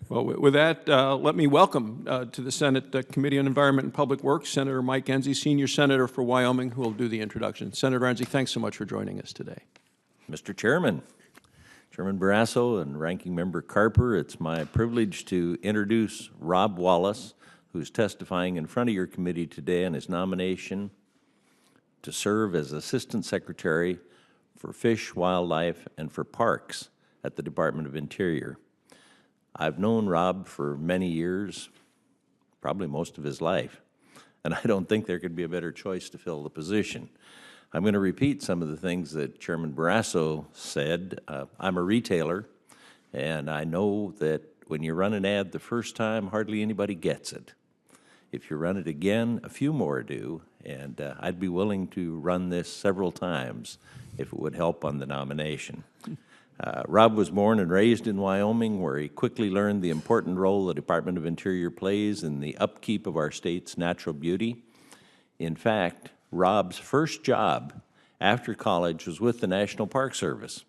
Well, with that, let me welcome to the Senate Committee on Environment and Public Works, Senator Mike Enzi, Senior Senator for Wyoming, who will do the introduction. Senator Enzi, thanks so much for joining us today. Mr. Chairman, Chairman Barrasso and Ranking Member Carper, it's my privilege to introduce Rob Wallace, who's testifying in front of your committee today on his nomination to serve as Assistant Secretary for Fish, Wildlife, and for Parks at the Department of Interior. I've known Rob for many years, probably most of his life, and I don't think there could be a better choice to fill the position. I'm going to repeat some of the things that Chairman Barrasso said. I'm a retailer, and I know that when you run an ad the first time, hardly anybody gets it. If you run it again, a few more do, and I'd be willing to run this several times if it would help on the nomination. Rob was born and raised in Wyoming, where he quickly learned the important role the Department of Interior plays in the upkeep of our state's natural beauty. In fact, Rob's first job after college was with the National Park Service.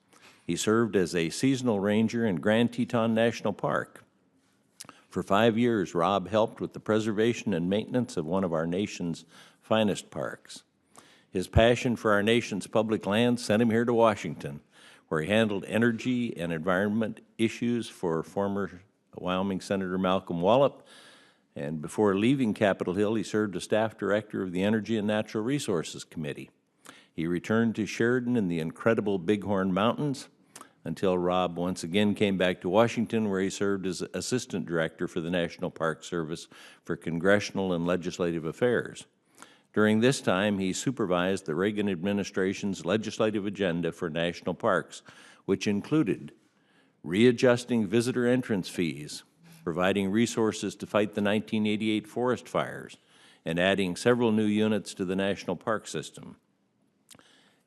He served as a seasonal ranger in Grand Teton National Park. For 5 years, Rob helped with the preservation and maintenance of one of our nation's finest parks. His passion for our nation's public lands sent him here to Washington, where he handled energy and environment issues for former Wyoming Senator Malcolm Wallop. And before leaving Capitol Hill, he served as staff director of the Energy and Natural Resources Committee. He returned to Sheridan in the incredible Bighorn Mountains until Rob once again came back to Washington, where he served as assistant director for the National Park Service for Congressional and Legislative Affairs. During this time, he supervised the Reagan administration's legislative agenda for national parks, which included readjusting visitor entrance fees, providing resources to fight the 1988 forest fires, and adding several new units to the national park system.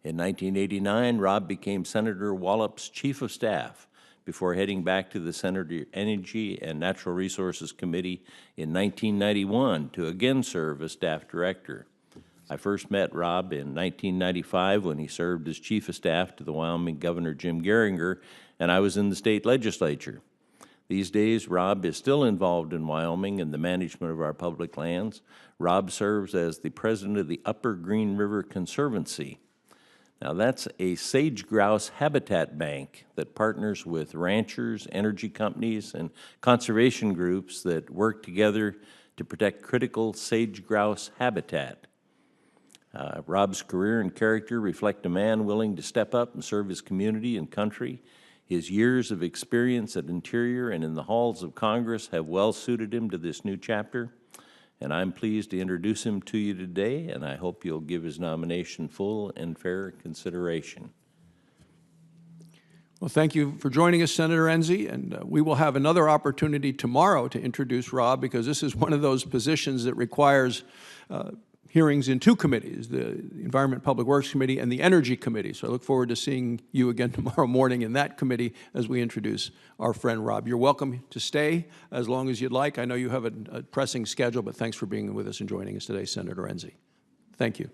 In 1989, Rob became Senator Wallop's chief of staff before heading back to the Senate Energy and Natural Resources Committee in 1991 to again serve as staff director. I first met Rob in 1995 when he served as chief of staff to the Wyoming Governor Jim Geringer, and I was in the state legislature. These days, Rob is still involved in Wyoming in the management of our public lands. Rob serves as the president of the Upper Green River Conservancy. Now, that's a sage-grouse habitat bank that partners with ranchers, energy companies, and conservation groups that work together to protect critical sage-grouse habitat. Rob's career and character reflect a man willing to step up and serve his community and country. His years of experience at Interior and in the halls of Congress have well suited him to this new chapter, and I'm pleased to introduce him to you today, and I hope you'll give his nomination full and fair consideration. Well, thank you for joining us, Senator Enzi, and we will have another opportunity tomorrow to introduce Rob, because this is one of those positions that requires hearings in two committees, the Environment and Public Works Committee and the Energy Committee. So I look forward to seeing you again tomorrow morning in that committee as we introduce our friend Rob. You're welcome to stay as long as you'd like. I know you have a pressing schedule, but thanks for being with us and joining us today, Senator Enzi. Thank you.